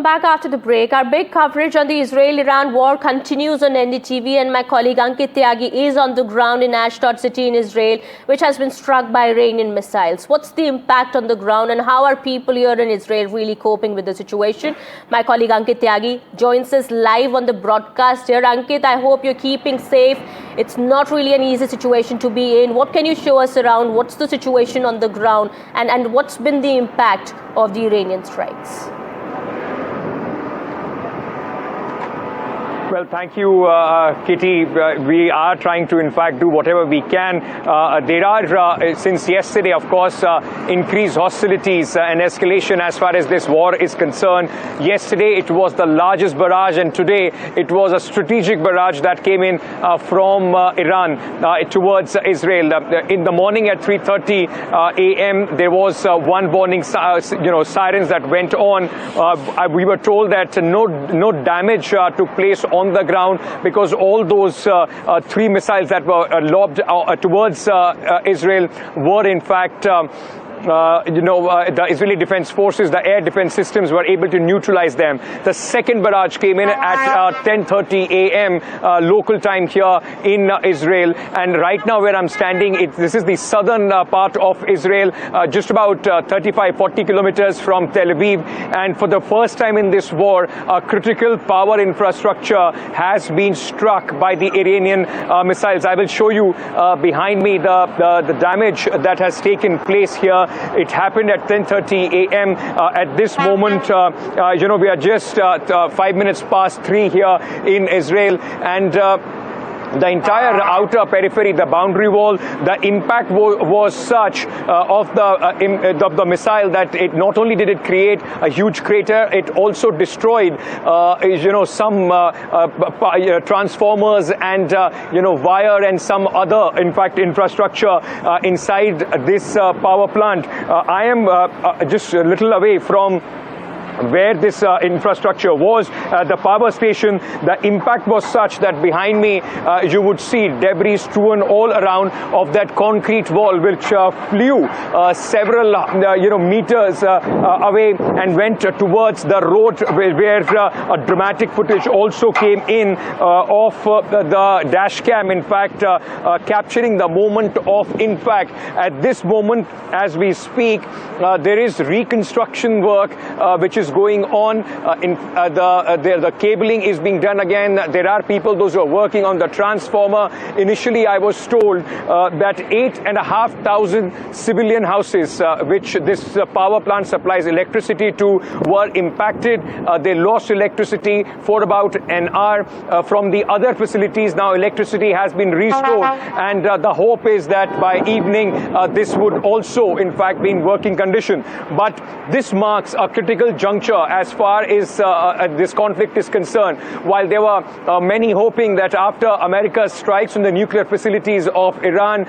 Back after the break, our big coverage on the Israel-Iran war continues on NDTV, and my colleague Ankit Tyagi is on the ground in Ashdod city in Israel, which has been struck by Iranian missiles. What's the impact on the ground and how are people here in Israel really coping with the situation? My colleague Ankit Tyagi joins us live on the broadcast here. Ankit, I hope you're keeping safe. It's not really an easy situation to be in. What can you show us around? What's the situation on the ground and what's been the impact of the Iranian strikes? Well, thank you, Kitty. We are trying to, in fact, do whatever we can. There are, since yesterday, of course, increased hostilities and escalation as far as this war is concerned. Yesterday, it was the largest barrage, and today, it was a strategic barrage that came in from Iran towards Israel. In the morning at 3:30 a.m., there was one warning, sirens that went on. We were told that no damage took place on the ground because all those three missiles that were lobbed towards Israel were in fact the Israeli Defense Forces, the air defense systems were able to neutralize them. The second barrage came in at 10:30 a.m. Local time here in Israel. And right now where I'm standing, this is the southern part of Israel, just about 35-40 kilometers from Tel Aviv. And for the first time in this war, critical power infrastructure has been struck by the Iranian missiles. I will show you behind me the damage that has taken place here. It happened at 10:30 a.m. At this moment, we are just 5 minutes past 3 here in Israel, and the entire outer periphery, the boundary wall, the impact was such of the missile that it not only did it create a huge crater, it also destroyed, some transformers and wire and some other, in fact, infrastructure inside this power plant. I am just a little away from where this infrastructure was, the power station. The impact was such that behind me you would see debris strewn all around of that concrete wall, which flew several meters away and went towards the road, where a dramatic footage also came in of the dash cam, in fact, capturing the moment of impact. At this moment, as we speak, there is reconstruction work which is going on. The cabling is being done again. There are people, those who are working on the transformer. Initially, I was told that 8,500 civilian houses, which this power plant supplies electricity to, were impacted. They lost electricity for about an hour from the other facilities. Now electricity has been restored, and the hope is that by evening this would also, in fact, be in working condition. But this marks a critical juncture as far as this conflict is concerned. While there were many hoping that after America's strikes on the nuclear facilities of Iran,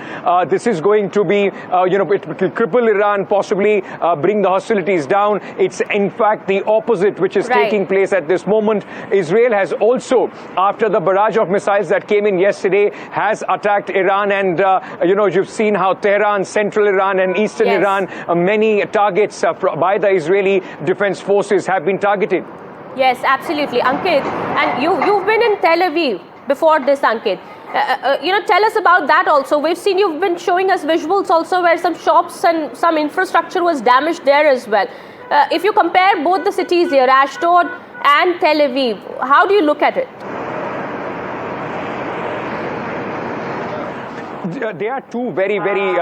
this is going to be, it will cripple Iran, possibly bring the hostilities down. It's in fact the opposite which is taking place at this moment. Israel has also, after the barrage of missiles that came in yesterday, has attacked Iran, and you've seen how Tehran, central Iran and eastern Iran, many targets by the Israeli Defense Forces have been targeted. Yes, absolutely, Ankit. And you've been in Tel Aviv before this, Ankit. Tell us about that also. We've seen you've been showing us visuals also where some shops and some infrastructure was damaged there as well. If you compare both the cities here, Ashdod and Tel Aviv, how do you look at it? There are two very, very,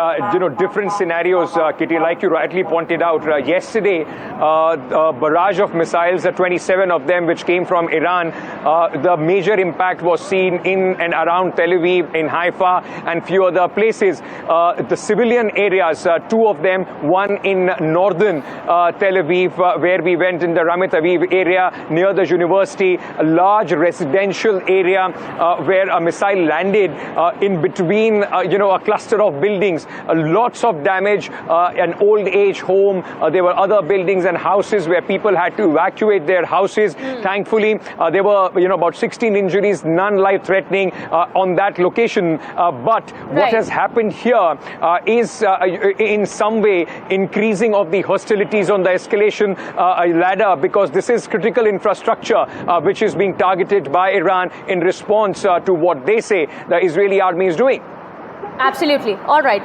different scenarios, Kitty. Like you rightly pointed out, yesterday, a barrage of missiles, 27 of them, which came from Iran. The major impact was seen in and around Tel Aviv, in Haifa, and few other places. The civilian areas, two of them, one in northern Tel Aviv, where we went in the Ramat Aviv area near the university, a large residential area where a missile landed in between a cluster of buildings, lots of damage, an old age home. There were other buildings and houses where people had to evacuate their houses. Thankfully, there were about 16 injuries, none life-threatening on that location. But what has happened here is in some way increasing of the hostilities on the escalation ladder, because this is critical infrastructure which is being targeted by Iran in response to what they say the Israeli army is doing. Absolutely. All right.